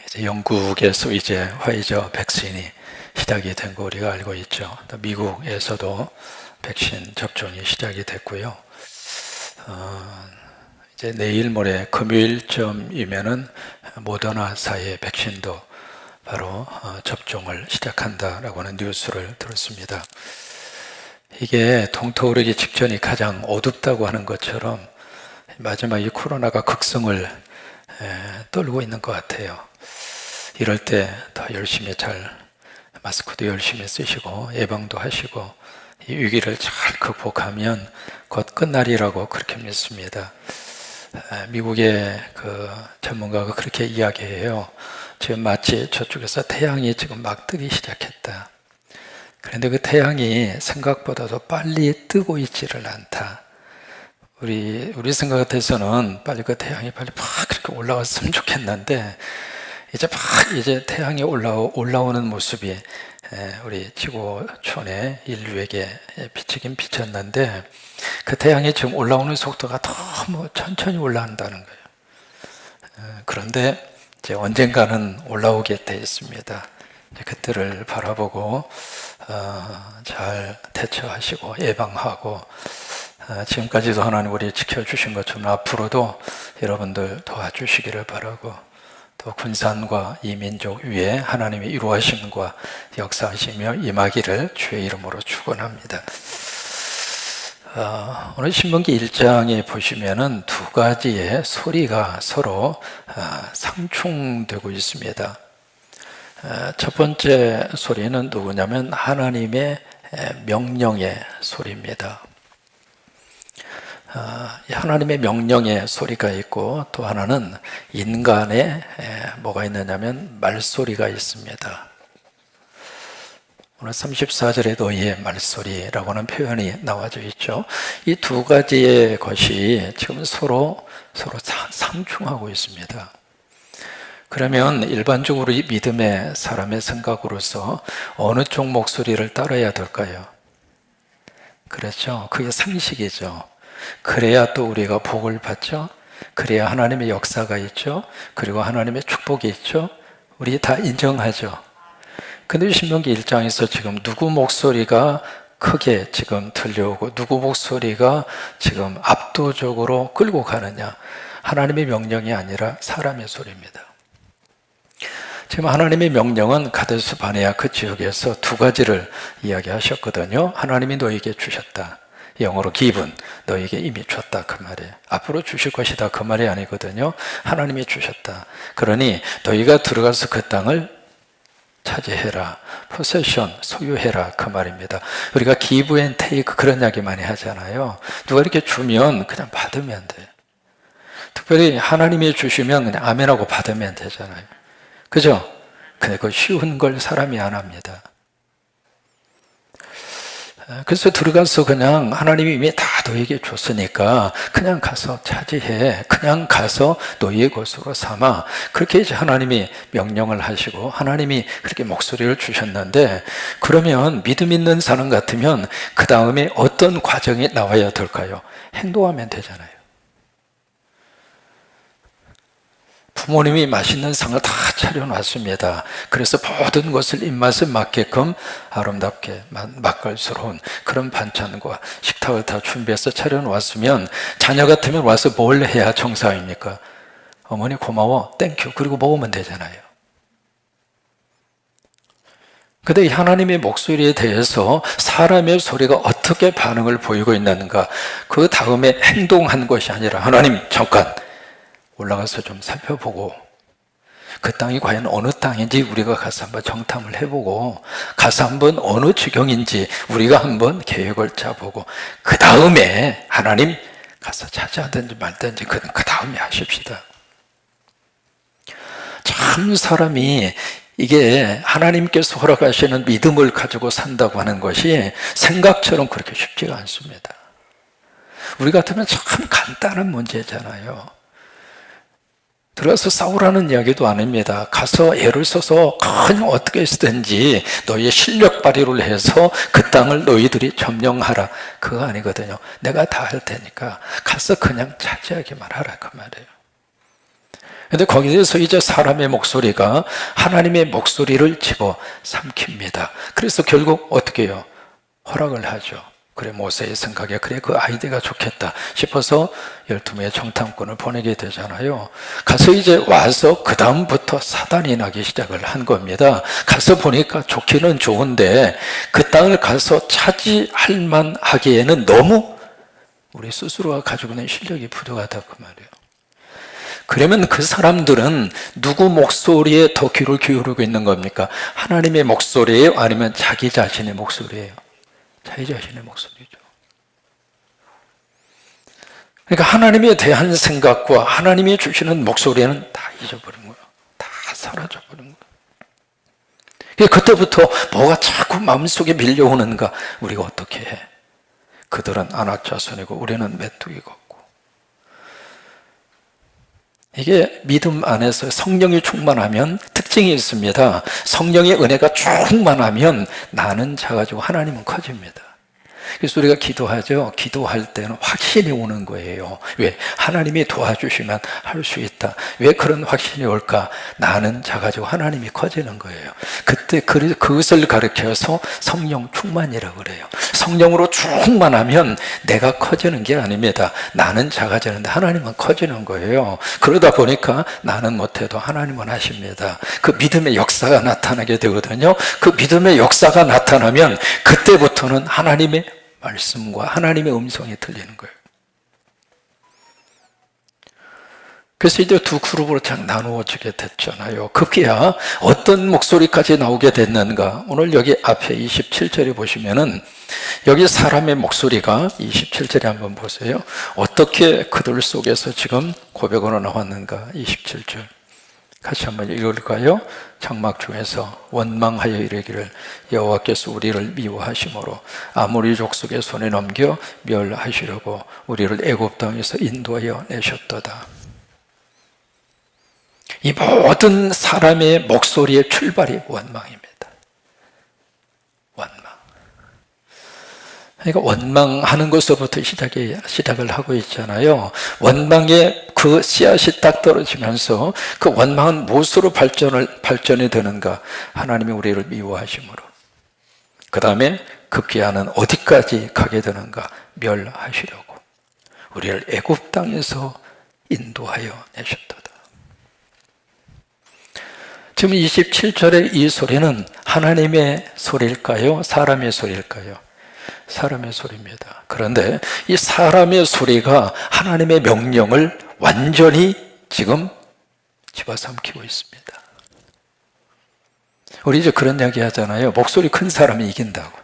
이제 영국에서 이제 화이저 백신이 시작이 된 거 우리가 알고 있죠. 또 미국에서도 백신 접종이 시작이 됐고요. 이제 내일 모레 금요일쯤이면은 모더나사의 백신도 바로 접종을 시작한다라고 하는 뉴스를 들었습니다. 이게 동토오르기 직전이 가장 어둡다고 하는 것처럼 마지막 이 코로나가 극성을 떨고 있는 것 같아요. 이럴 때 더 열심히 잘 마스크도 열심히 쓰시고 예방도 하시고 이 위기를 잘 극복하면 곧 끝날이라고 그렇게 믿습니다. 미국의 그 전문가가 그렇게 이야기해요. 지금 마치 저쪽에서 태양이 지금 막 뜨기 시작했다. 그런데 그 태양이 생각보다도 빨리 뜨고 있지를 않다. 우리 생각 같아서는 빨리 그 태양이 빨리 팍 그렇게 올라왔으면 좋겠는데 이제 태양이 올라오는 모습이 우리 지구촌의 인류에게 비치긴 비쳤는데 그 태양이 지금 올라오는 속도가 너무 천천히 올라간다는 거예요. 그런데 이제 언젠가는 올라오게 돼 있습니다. 그때를 바라보고 잘 대처하시고 예방하고 지금까지도 하나님 우리 지켜주신 것처럼 앞으로도 여러분들 도와주시기를 바라고 또 군산과 이 민족 위에 하나님의 이루어하심과 역사하시며 임하기를 주의 이름으로 축원합니다. 오늘 신명기 1장에 보시면은 두 가지의 소리가 서로 상충되고 있습니다. 첫 번째 소리는 누구냐면 하나님의 명령의 소리입니다. 하나님의 명령의 소리가 있고 또 하나는 인간의 뭐가 있느냐면 말소리가 있습니다. 오늘 34절에 너희의 말소리라고 하는 표현이 나와져 있죠. 이 두 가지의 것이 지금 서로 상충하고 있습니다. 그러면 일반적으로 이 믿음의 사람의 생각으로서 어느 쪽 목소리를 따라야 될까요? 그렇죠. 그게 상식이죠. 그래야 또 우리가 복을 받죠. 그래야 하나님의 역사가 있죠. 그리고 하나님의 축복이 있죠. 우리 다 인정하죠. 근데 신명기 1장에서 지금 누구 목소리가 크게 지금 들려오고 누구 목소리가 지금 압도적으로 끌고 가느냐? 하나님의 명령이 아니라 사람의 소리입니다. 지금 하나님의 명령은 가데스 바네아 그 지역에서 두 가지를 이야기하셨거든요. 하나님이 너에게 주셨다. 영어로 given, 너에게 이미 줬다 그 말이에요. 앞으로 주실 것이다 그 말이 아니거든요. 하나님이 주셨다. 그러니 너희가 들어가서 그 땅을 차지해라. possession, 소유해라 그 말입니다. 우리가 give and take 그런 이야기 많이 하잖아요. 누가 이렇게 주면 그냥 받으면 돼요. 특별히 하나님이 주시면 그냥 아멘하고 받으면 되잖아요. 그죠? 근데 그 쉬운 걸 사람이 안 합니다. 그래서 들어가서 그냥 하나님이 이미 다 너에게 줬으니까 그냥 가서 차지해. 그냥 가서 너희의 것으로 삼아. 그렇게 이제 하나님이 명령을 하시고 하나님이 그렇게 목소리를 주셨는데 그러면 믿음 있는 사람 같으면 그 다음에 어떤 과정이 나와야 될까요? 행동하면 되잖아요. 부모님이 맛있는 상을 다 차려놨습니다. 그래서 모든 것을 입맛에 맞게끔 아름답게 맛깔스러운 그런 반찬과 식탁을 다 준비해서 차려놓았으면 자녀 같으면 와서 뭘 해야 정상입니까? 어머니 고마워, 땡큐, 그리고 먹으면 되잖아요. 근데 하나님의 목소리에 대해서 사람의 소리가 어떻게 반응을 보이고 있는가, 그 다음에 행동한 것이 아니라 하나님 잠깐 올라가서 좀 살펴보고 그 땅이 과연 어느 땅인지 우리가 가서 한번 정탐을 해보고 가서 한번 어느 지경인지 우리가 한번 계획을 짜보고 그 다음에 하나님 가서 차지하든지 말든지 그 다음에 하십시다. 참 사람이 이게 하나님께서 허락하시는 믿음을 가지고 산다고 하는 것이 생각처럼 그렇게 쉽지가 않습니다. 우리 같으면 참 간단한 문제잖아요. 들어가서 싸우라는 이야기도 아닙니다. 가서 애를 써서 그냥 어떻게 쓰든지 너희의 실력 발휘를 해서 그 땅을 너희들이 점령하라. 그거 아니거든요. 내가 다 할 테니까 가서 그냥 차지하기만 하라 그 말이에요. 근데 거기에서 이제 사람의 목소리가 하나님의 목소리를 집어 삼킵니다. 그래서 결국 어떻게 해요? 허락을 하죠. 그래, 모세의 생각에 그래 그 아이디어가 좋겠다 싶어서 12명의 정탐꾼을 보내게 되잖아요. 가서 이제 와서 그 다음부터 사단이 나기 시작을 한 겁니다. 가서 보니까 좋기는 좋은데 그 땅을 가서 차지할 만하기에는 너무 우리 스스로가 가지고 있는 실력이 부족하다 그 말이에요. 그러면 그 사람들은 누구 목소리에 더 귀를 기울이고 있는 겁니까? 하나님의 목소리예요? 아니면 자기 자신의 목소리예요? 자기 자신의 목소리죠. 그러니까 하나님에 대한 생각과 하나님이 주시는 목소리는 다 잊어버린 거예요. 다 사라져버린 거예요. 그때부터 뭐가 자꾸 마음속에 밀려오는가? 우리가 어떻게 해? 그들은 안악자손이고 우리는 메뚜기고. 이게 믿음 안에서 성령이 충만하면 특징이 있습니다. 성령의 은혜가 충만하면 나는 작아지고 하나님은 커집니다. 그래서 우리가 기도하죠. 기도할 때는 확신이 오는 거예요. 왜? 하나님이 도와주시면 할 수 있다. 왜 그런 확신이 올까? 나는 작아지고 하나님이 커지는 거예요. 그때 그것을 가르쳐서 성령 충만이라고 그래요. 성령으로 충만하면 내가 커지는 게 아닙니다. 나는 작아지는데 하나님은 커지는 거예요. 그러다 보니까 나는 못해도 하나님은 하십니다. 그 믿음의 역사가 나타나게 되거든요. 그 믿음의 역사가 나타나면 그때부터는 하나님의 말씀과 하나님의 음성이 들리는 거예요. 그래서 이제 두 그룹으로 쫙 나누어지게 됐잖아요. 급기야 어떤 목소리까지 나오게 됐는가? 오늘 여기 앞에 27절에 보시면은 여기 사람의 목소리가 27절에 한번 보세요. 어떻게 그들 속에서 지금 고백으로 나왔는가? 27절 같이 한번 읽을까요? 장막 중에서 원망하여 이르기를 여호와께서 우리를 미워하심으로 아모리 족속의 손에 넘겨 멸하시려고 우리를 애굽 땅에서 인도하여 내셨도다. 이 모든 사람의 목소리의 출발이 원망입니다. 원망. 그러니까 원망하는 것으로부터 시작을 하고 있잖아요. 원망의 그 씨앗이 딱 떨어지면서 그 원망은 무엇으로 발전이 되는가? 하나님이 우리를 미워하심으로. 그 다음에 급기야는 어디까지 가게 되는가? 멸하시려고. 우리를 애굽 땅에서 인도하여 내셨도다. 지금 27절의 이 소리는 하나님의 소리일까요? 사람의 소리일까요? 사람의 소리입니다. 그런데 이 사람의 소리가 하나님의 명령을 완전히 지금 집어삼키고 있습니다. 우리 이제 그런 이야기 하잖아요. 목소리 큰 사람이 이긴다고.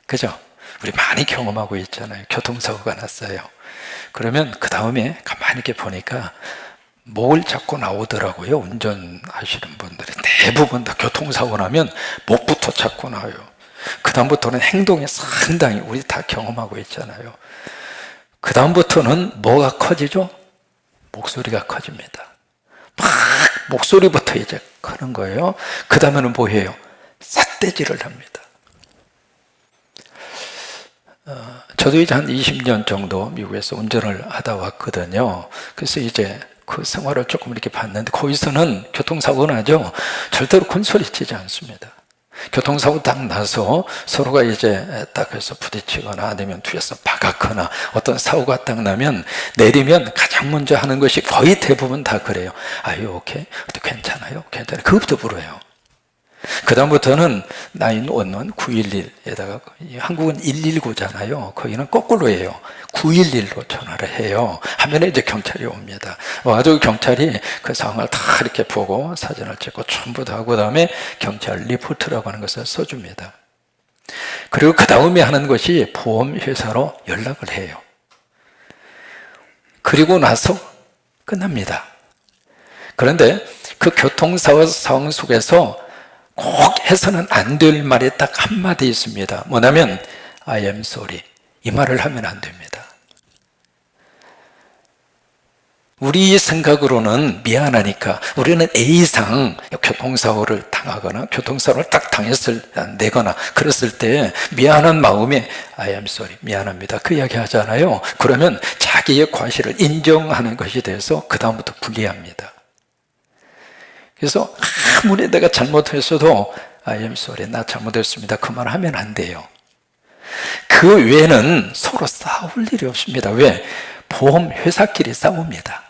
그죠? 우리 많이 경험하고 있잖아요. 교통사고가 났어요. 그러면 그 다음에 가만히 이렇게 보니까 목을 잡고 나오더라고요. 운전하시는 분들이 대부분 다 교통사고 나면 목부터 잡고 나와요. 그 다음부터는 행동이 상당히 우리 다 경험하고 있잖아요. 그 다음부터는 뭐가 커지죠? 목소리가 커집니다. 막 목소리부터 이제 크는 거예요. 그 다음에는 뭐예요? 삿대질을 합니다. 저도 이제 한 20년 정도 미국에서 운전을 하다 왔거든요. 그래서 이제 그 생활을 조금 이렇게 봤는데 거기서는 교통사고가 나죠. 절대로 큰 소리 치지 않습니다. 교통사고 딱 나서 서로가 이제 딱 해서 부딪히거나 아니면 뒤에서 박았거나 어떤 사고가 딱 나면 내리면 가장 먼저 하는 것이 거의 대부분 다 그래요. 아유, 오케이? 괜찮아요? 괜찮아요? 그것부터 물어요. 그 다음부터는 911, 911에다가 한국은 119잖아요. 거기는 거꾸로 해요. 911로 전화를 해요. 하면 이제 경찰이 옵니다. 와가지고 경찰이 그 상황을 다 이렇게 보고 사진을 찍고 전부 다 하고 그다음에 경찰 리포트라고 하는 것을 써줍니다. 그리고 그 다음에 하는 것이 보험회사로 연락을 해요. 그리고 나서 끝납니다. 그런데 그 교통사고 상황 속에서 꼭 해서는 안 될 말이 딱 한마디 있습니다. 뭐냐면 I am sorry. 이 말을 하면 안 됩니다. 우리 생각으로는 미안하니까 우리는 A상 교통사고를 당하거나 교통사고를 딱 내거나 그랬을 때 미안한 마음에 I am sorry, 미안합니다. 그 이야기 하잖아요. 그러면 자기의 과실을 인정하는 것이 돼서 그 다음부터 불리합니다. 그래서 아무리 내가 잘못했어도 I am sorry, 나 잘못했습니다, 그 말 하면 안 돼요. 그 외에는 서로 싸울 일이 없습니다. 왜? 보험회사끼리 싸웁니다.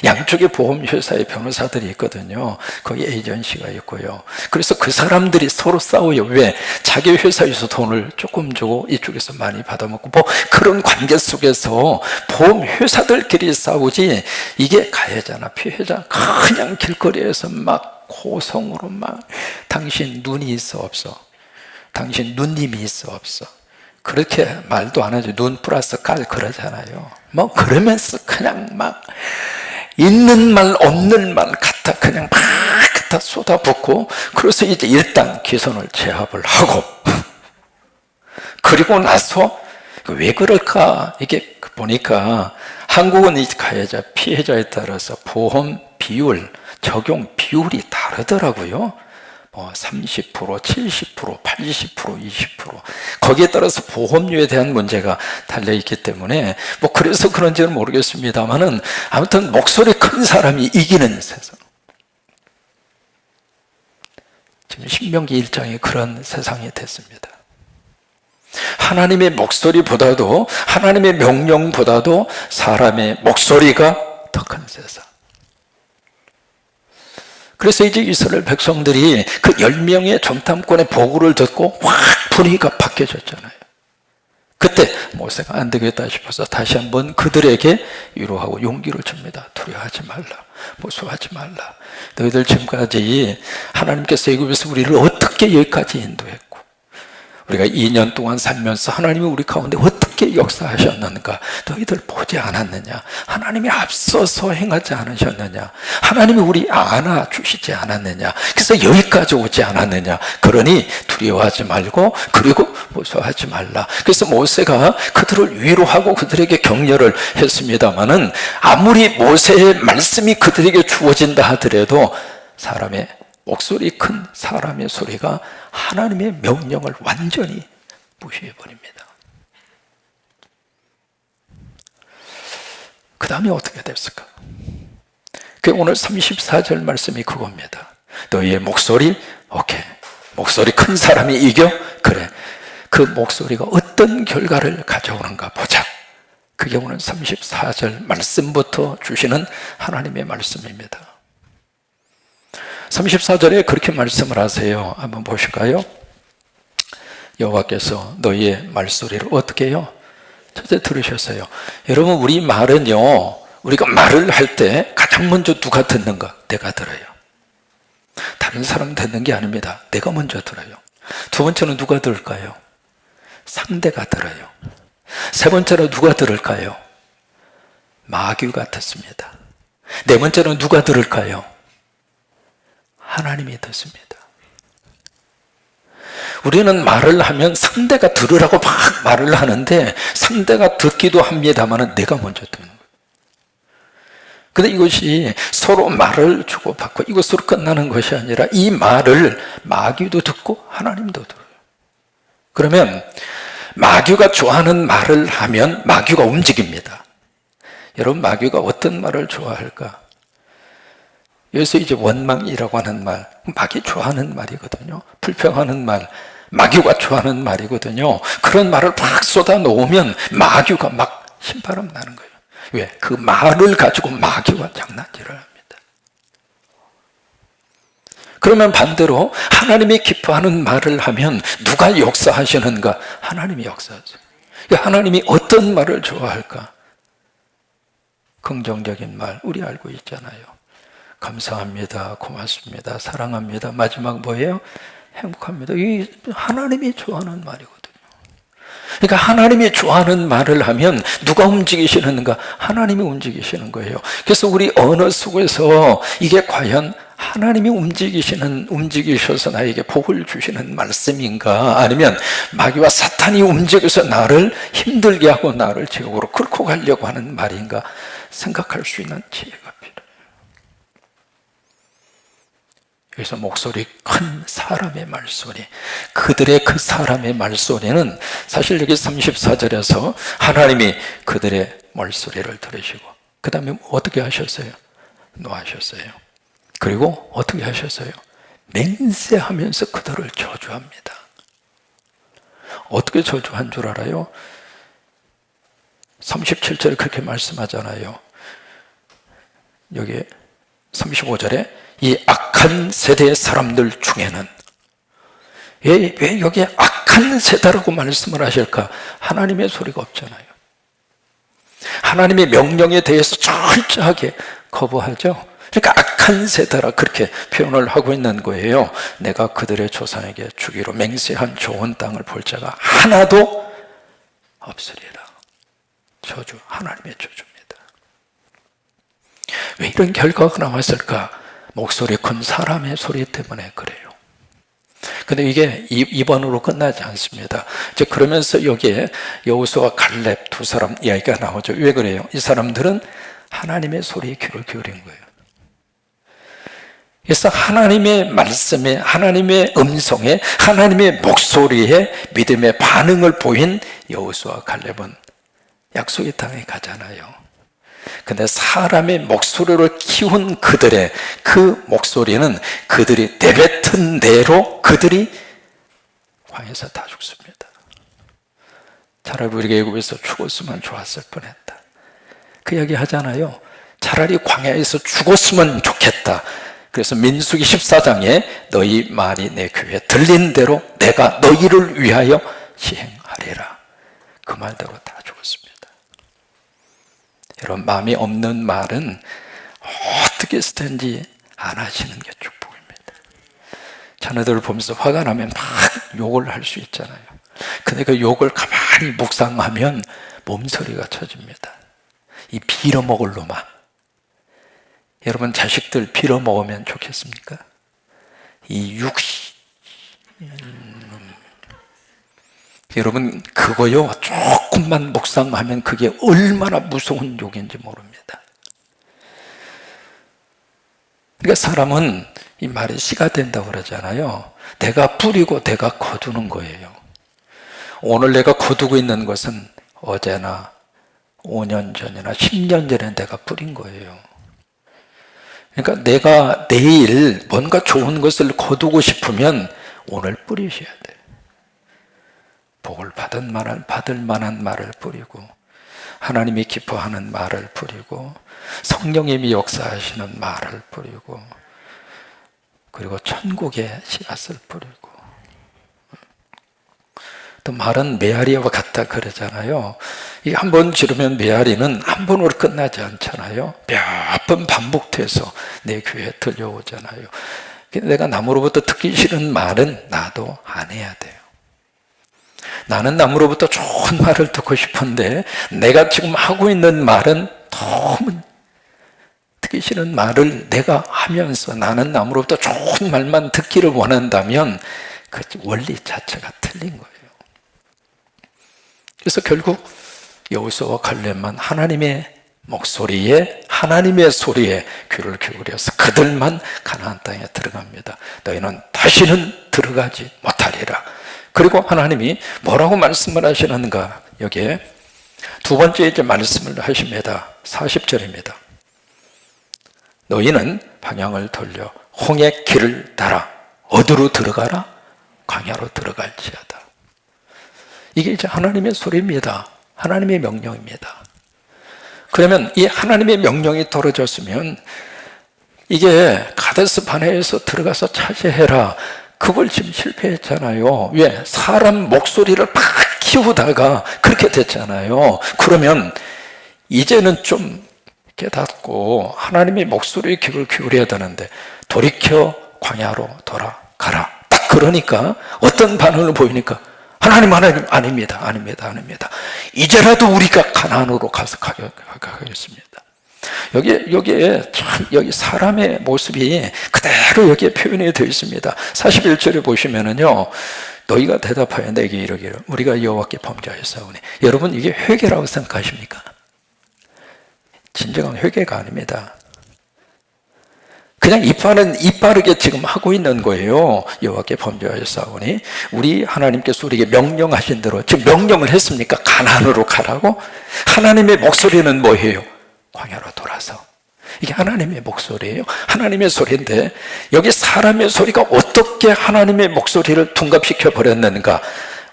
양쪽에 보험회사의 변호사들이 있거든요. 거기 에이전시가 있고요. 그래서 그 사람들이 서로 싸워요. 왜? 자기 회사에서 돈을 조금 주고 이쪽에서 많이 받아먹고 뭐 그런 관계 속에서 보험회사들끼리 싸우지, 이게 가해자나 피해자 그냥 길거리에서 막 고성으로 막 당신 눈이 있어 없어, 당신 누님이 있어 없어, 그렇게 말도 안 하죠. 눈 플러스 깔 그러잖아요. 뭐 그러면서 그냥 막 있는 말 없는 말 갖다 그냥 막 갖다 쏟아붓고, 그래서 이제 일단 기선을 제압을 하고 그리고 나서 왜 그럴까, 이게 보니까 한국은 이 가해자 피해자에 따라서 보험 비율, 적용 비율이 다르더라고요. 30%, 70%, 80%, 20% 거기에 따라서 보험료에 대한 문제가 달려있기 때문에 그래서 그런지는 모르겠습니다만은 아무튼 목소리 큰 사람이 이기는 세상, 지금 신명기 1장에 그런 세상이 됐습니다. 하나님의 목소리보다도, 하나님의 명령보다도 사람의 목소리가 더 큰 세상. 그래서 이제 이스라엘 백성들이 그 10명의 정탐꾼의 보고를 듣고 확 분위기가 바뀌어졌잖아요. 그때 모세가 안 되겠다 싶어서 다시 한번 그들에게 위로하고 용기를 줍니다. 두려워하지 말라, 무서워하지 말라. 너희들 지금까지 하나님께서 애굽에서 우리를 어떻게 여기까지 인도했고, 우리가 2년 동안 살면서 하나님이 우리 가운데 어떻게 역사하셨는가 너희들 보지 않았느냐? 하나님이 앞서서 행하지 않으셨느냐? 하나님이 우리 안아주시지 않았느냐? 그래서 여기까지 오지 않았느냐? 그러니 두려워하지 말고 그리고 무서워하지 말라. 그래서 모세가 그들을 위로하고 그들에게 격려를 했습니다마는, 아무리 모세의 말씀이 그들에게 주어진다 하더라도 사람의 목소리 큰 사람의 소리가 하나님의 명령을 완전히 무시해버립니다. 그 다음에 어떻게 됐을까? 오늘 34절 말씀이 그겁니다. 너희의 목소리, 오케이, 목소리 큰 사람이 이겨? 그래, 그 목소리가 어떤 결과를 가져오는가 보자. 그게 오늘 34절 말씀부터 주시는 하나님의 말씀입니다. 34절에 그렇게 말씀을 하세요. 한번 보실까요? 여호와께서 너희의 말소리를 어떻게 해요? 첫째 들으셨어요. 여러분, 우리 말은요, 우리가 말을 할 때 가장 먼저 누가 듣는가? 내가 들어요. 다른 사람 듣는 게 아닙니다. 내가 먼저 들어요. 두 번째는 누가 들을까요? 상대가 들어요. 세 번째는 누가 들을까요? 마귀가 듣습니다. 네 번째는 누가 들을까요? 하나님이 듣습니다. 우리는 말을 하면 상대가 들으라고 막 말을 하는데, 상대가 듣기도 합니다만 내가 먼저 듣는 거예요. 근데 이것이 서로 말을 주고받고 이것으로 끝나는 것이 아니라, 이 말을 마귀도 듣고 하나님도 들어요. 그러면 마귀가 좋아하는 말을 하면 마귀가 움직입니다. 여러분, 마귀가 어떤 말을 좋아할까? 여기서 이제 원망이라고 하는 말, 마귀 좋아하는 말이거든요. 불평하는 말, 마귀가 좋아하는 말이거든요. 그런 말을 막 쏟아 놓으면 마귀가 막 신바람 나는 거예요. 왜? 그 말을 가지고 마귀와 장난질을 합니다. 그러면 반대로 하나님이 기뻐하는 말을 하면 누가 역사하시는가? 하나님이 역사하세요. 하나님이 어떤 말을 좋아할까? 긍정적인 말, 우리 알고 있잖아요. 감사합니다, 고맙습니다, 사랑합니다. 마지막 뭐예요? 행복합니다. 이 하나님이 좋아하는 말이거든요. 그러니까 하나님이 좋아하는 말을 하면 누가 움직이시는가? 하나님이 움직이시는 거예요. 그래서 우리 언어 속에서 이게 과연 하나님이 움직이셔서 나에게 복을 주시는 말씀인가? 아니면 마귀와 사탄이 움직여서 나를 힘들게 하고 나를 지옥으로 끌고 가려고 하는 말인가? 생각할 수 있는 지혜가 필요해요. 여기서 목소리 큰 사람의 말소리, 그들의 그 사람의 말소리는 사실 여기 34절에서 하나님이 그들의 말소리를 들으시고 그 다음에 어떻게 하셨어요? 노하셨어요. 그리고 어떻게 하셨어요? 맹세하면서 그들을 저주합니다. 어떻게 저주한 줄 알아요? 37절에 그렇게 말씀하잖아요. 여기 35절에 이 악한 세대의 사람들 중에는, 왜 여기에 악한 세대라고 말씀을 하실까? 하나님의 소리가 없잖아요. 하나님의 명령에 대해서 철저하게 거부하죠. 그러니까 악한 세대라 그렇게 표현을 하고 있는 거예요. 내가 그들의 조상에게 주기로 맹세한 좋은 땅을 볼 자가 하나도 없으리라. 저주, 하나님의 저주입니다. 왜 이런 결과가 나왔을까? 목소리 큰 사람의 소리 때문에 그래요. 근데 이게 2번으로 끝나지 않습니다. 이제 그러면서 여기에 여호수아와 갈렙 두 사람 이야기가 나오죠. 왜 그래요? 이 사람들은 하나님의 소리에 귀를 기울인 거예요. 그래서 하나님의 말씀에, 하나님의 음성에, 하나님의 목소리에 믿음의 반응을 보인 여호수아와 갈렙은 약속의 땅에 가잖아요. 근데 사람의 목소리를 키운 그들의 그 목소리는 그들이 내뱉은 대로 그들이 광야에서 다 죽습니다. 차라리 우리가 애굽에서 죽었으면 좋았을 뻔했다. 그 이야기 하잖아요. 차라리 광야에서 죽었으면 좋겠다. 그래서 민수기 14장에 너희 말이 내 귀에 들린 대로 내가 너희를 위하여 시행하리라. 그 말대로 다 죽었습니다. 여러분, 마음이 없는 말은 어떻게 쓰든지 안 하시는 게 축복입니다. 자녀들을 보면서 화가 나면 막 욕을 할 수 있잖아요. 근데 그 욕을 가만히 묵상하면 몸소리가 쳐집니다. 이 빌어먹을 놈아. 여러분, 자식들 빌어먹으면 좋겠습니까? 이 여러분, 그거요, 조금만 묵상하면 그게 얼마나 무서운 욕인지 모릅니다. 그러니까 사람은 이 말이 씨가 된다고 그러잖아요. 내가 뿌리고 내가 거두는 거예요. 오늘 내가 거두고 있는 것은 어제나 5년 전이나 10년 전에 내가 뿌린 거예요. 그러니까 내가 내일 뭔가 좋은 것을 거두고 싶으면 오늘 뿌리셔야 돼요. 복을 받을 만한 말을 뿌리고, 하나님이 기뻐하는 말을 뿌리고, 성령님이 역사하시는 말을 뿌리고, 그리고 천국의 씨앗을 뿌리고. 또 말은 메아리와 같다 그러잖아요. 이게 한 번 지르면 메아리는 한 번으로 끝나지 않잖아요. 몇 번 반복돼서 내 귀에 들려오잖아요. 내가 남으로부터 듣기 싫은 말은 나도 안 해야 돼요. 나는 남으로부터 좋은 말을 듣고 싶은데 내가 지금 하고 있는 말은 너무 듣기 싫은 말을 내가 하면서 나는 남으로부터 좋은 말만 듣기를 원한다면 그 원리 자체가 틀린 거예요. 그래서 결국 여호수아와 갈렙만 하나님의 목소리에, 하나님의 소리에 귀를 기울여서 그들만 가나안 땅에 들어갑니다. 너희는 다시는 들어가지 못하리라. 그리고 하나님이 뭐라고 말씀을 하시는가? 여기에 두 번째 이제 말씀을 하십니다. 40절입니다. 너희는 방향을 돌려 홍해 길을 따라 어디로 들어가라? 광야로 들어갈지어다. 이게 이제 하나님의 소리입니다. 하나님의 명령입니다. 그러면 이 하나님의 명령이 떨어졌으면 이게 가데스 바네에서 들어가서 차지해라. 그걸 지금 실패했잖아요. 왜? 사람 목소리를 막 키우다가 그렇게 됐잖아요. 그러면 이제는 좀 깨닫고 하나님의 목소리에 귀를 기울여야 되는데 돌이켜 광야로 돌아가라. 딱 그러니까 어떤 반응을 보이니까 하나님 아닙니다. 이제라도 우리가 가나안으로 가서 가겠습니다. 여기에 참, 여기 사람의 모습이 그대로 여기에 표현이 되어 있습니다. 41절에 보시면은요, 너희가 대답하여 내게 이르기를 우리가 여호와께 범죄하였사오니. 여러분, 이게 회개라고 생각하십니까? 진정한 회개가 아닙니다. 그냥 이빠르게 지금 하고 있는 거예요. 여호와께 범죄하였사오니 우리 하나님께서 우리에게 명령하신 대로, 지금 명령을 했습니까? 가나안으로 가라고? 하나님의 목소리는 뭐예요? 광야로 돌아서 이게 하나님의 목소리예요. 하나님의 소리인데 여기 사람의 소리가 어떻게 하나님의 목소리를 둔갑시켜 버렸는가?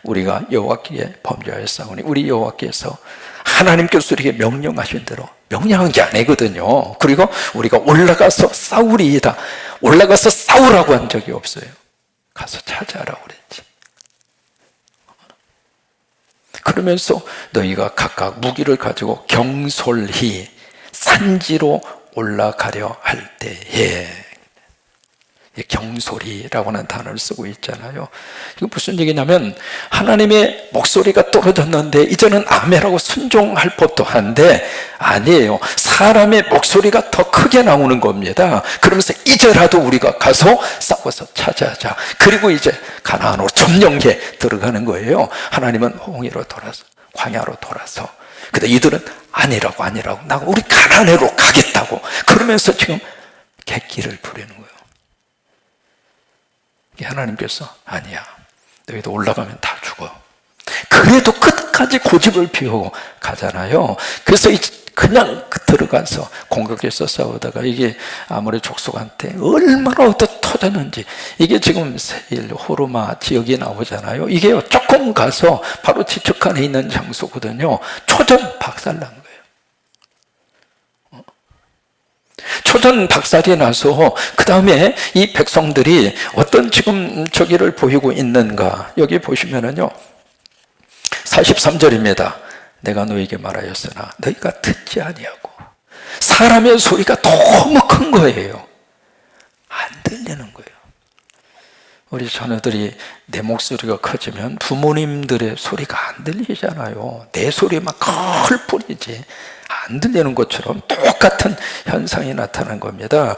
우리가 여호와께 범죄하였사오니 우리 여호와께서 하나님께서 우리에게 명령하신 대로 명령한 게 아니거든요. 그리고 우리가 올라가서 싸우리이다. 올라가서 싸우라고 한 적이 없어요. 가서 찾아라고 그랬지. 그러면서 너희가 각각 무기를 가지고 경솔히 산지로 올라가려 할 때에, 경솔히라고 하는 단어를 쓰고 있잖아요. 이거 무슨 얘기냐면 하나님의 목소리가 떨어졌는데 이제는 아멘하고 순종할 법도 한데 아니에요. 사람의 목소리가 더 크게 나오는 겁니다. 그러면서 이제라도 우리가 가서 싸워서 찾아자. 그리고 이제 가나안으로 점령해 들어가는 거예요. 하나님은 홍해로 돌아서 광야로 돌아서, 근데 이들은 아니라고 나고 우리 가나안으로 가겠다고 그러면서 지금 객기를 부리는 거예요. 하나님께서 아니야, 너희도 올라가면 다 죽어. 그래도 끝까지 고집을 피우고 가잖아요. 그래서 그냥 들어가서 공격해서 싸우다가 이게 아모리 족속한테 얼마나 터졌는지, 이게 지금 세일 호르마 지역이 나오잖아요. 이게요 조금 가서 바로 지척간에 있는 장소거든요. 초전 박살난 거예요. 초전 박살이 나서 그 다음에 이 백성들이 어떤 지금 저기를 보이고 있는가? 여기 보시면은요 43절입니다. 내가 너에게 말하였으나 너희가 듣지 아니하고. 사람의 소리가 너무 큰 거예요. 안 들리는 거예요. 우리 자녀들이 내 목소리가 커지면 부모님들의 소리가 안 들리잖아요. 내 소리만 클 뿐이지 안 들리는 것처럼 똑같은 현상이 나타난 겁니다.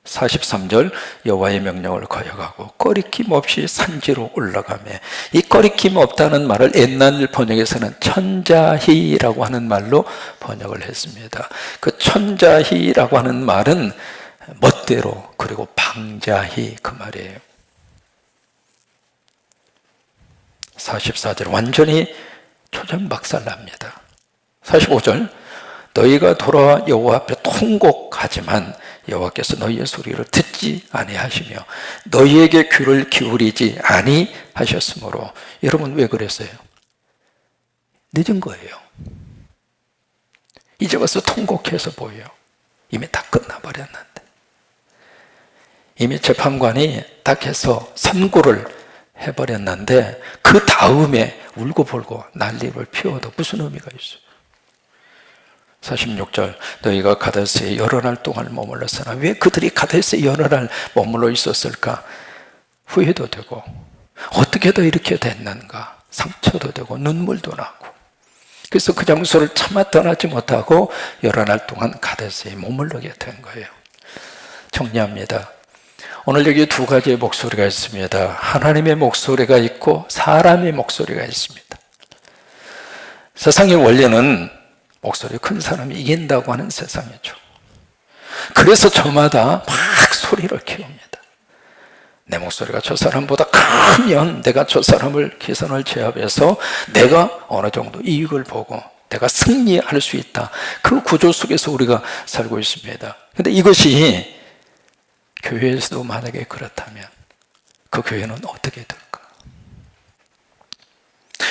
43절 여호와의 명령을 거역하고 꺼리낌 없이 산지로 올라가매. 이 꺼리낌 없다는 말을 옛날 번역에서는 천자희라고 하는 말로 번역을 했습니다. 그 천자희라고 하는 말은 멋대로, 그리고 방자희, 그 말이에요. 44절 완전히 초전박살납니다. 45절 너희가 돌아와 여호와 앞에 통곡하지만 여호와께서 너희의 소리를 듣지 아니하시며 너희에게 귀를 기울이지 아니하셨으므로. 여러분 왜 그랬어요? 늦은 거예요. 이제 와서 통곡해서 보여요. 이미 다 끝나버렸는데, 이미 재판관이 딱 해서 선고를 해버렸는데 그 다음에 울고불고 난리를 피워도 무슨 의미가 있어요? 46절 너희가 가데스에 여러 날 동안 머물렀으나. 왜 그들이 가데스에 여러 날 머물러 있었을까? 후회도 되고 어떻게 더 이렇게 됐는가, 상처도 되고 눈물도 나고. 그래서 그 장소를 차마 떠나지 못하고 여러 날 동안 가데스에 머물러게 된 거예요. 정리합니다. 오늘 여기 두 가지의 목소리가 있습니다. 하나님의 목소리가 있고 사람의 목소리가 있습니다. 세상의 원리는 목소리 큰 사람이 이긴다고 하는 세상이죠. 그래서 저마다 막 소리를 키웁니다. 내 목소리가 저 사람보다 크면 내가 저 사람을 기선을 제압해서 내가 어느 정도 이익을 보고 내가 승리할 수 있다. 그 구조 속에서 우리가 살고 있습니다. 그런데 이것이 교회에서도 만약에 그렇다면 그 교회는 어떻게 될까?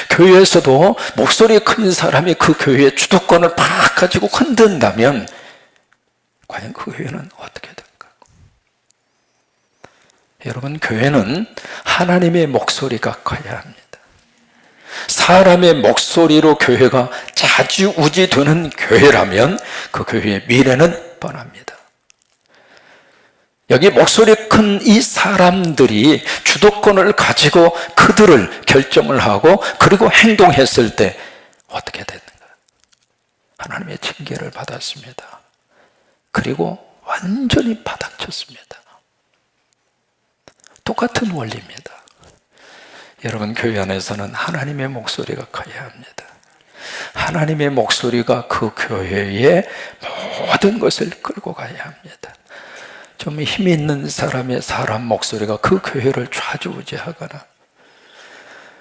교회에서도 목소리 큰 사람이 그 교회의 주도권을 막 가지고 흔든다면 과연 그 교회는 어떻게 될까? 여러분, 교회는 하나님의 목소리가 커야 합니다. 사람의 목소리로 교회가 좌지우지 되는 교회라면 그 교회의 미래는 뻔합니다. 여기 목소리 큰 이 사람들이 주도권을 가지고 그들을 결정을 하고 그리고 행동했을 때 어떻게 됐는가? 하나님의 징계를 받았습니다. 그리고 완전히 바닥쳤습니다. 똑같은 원리입니다. 여러분, 교회 안에서는 하나님의 목소리가 커야 합니다. 하나님의 목소리가 그 교회의 모든 것을 끌고 가야 합니다. 좀 힘 있는 사람의 사람 목소리가 그 교회를 좌지우지하거나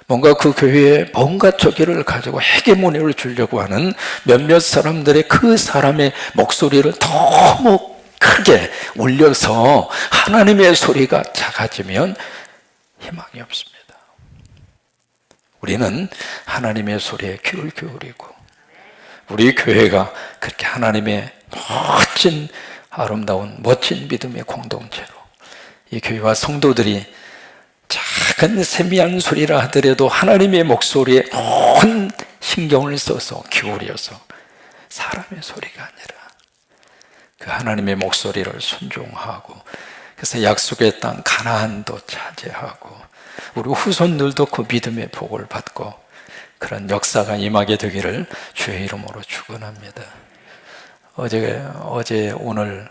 뭔가 그 교회에 뭔가 저기를 가지고 헤게모니를 주려고 하는 몇몇 사람들의 그 사람의 목소리를 너무 크게 울려서 하나님의 소리가 작아지면 희망이 없습니다. 우리는 하나님의 소리에 귀를 기울이고 우리 교회가 그렇게 하나님의 멋진 아름다운 멋진 믿음의 공동체로 이 교회와 성도들이 작은 세미한 소리라 하더라도 하나님의 목소리에 온 신경을 써서 기울여서 사람의 소리가 아니라 그 하나님의 목소리를 순종하고 그래서 약속의 땅 가나안도 차지하고 우리 후손들도 그 믿음의 복을 받고 그런 역사가 임하게 되기를 주의 이름으로 축원합니다. 어제 오늘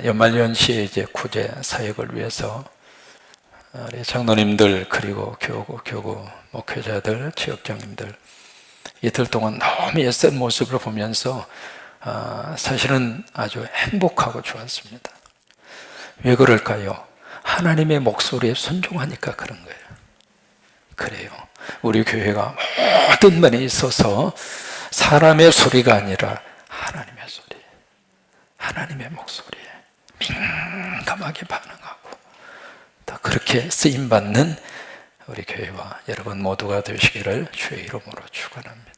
연말연시의 이제 구제 사역을 위해서 우리 장로님들 그리고 교구 목회자들 지역장님들 이틀 동안 너무 애쓴 모습을 보면서 사실은 아주 행복하고 좋았습니다. 왜 그럴까요? 하나님의 목소리에 순종하니까 그런 거예요. 그래요. 우리 교회가 모든 면에 있어서 사람의 소리가 아니라 하나님의 소리, 하나님의 목소리에 민감하게 반응하고 또 그렇게 쓰임받는 우리 교회와 여러분 모두가 되시기를 주의 이름으로 축원합니다.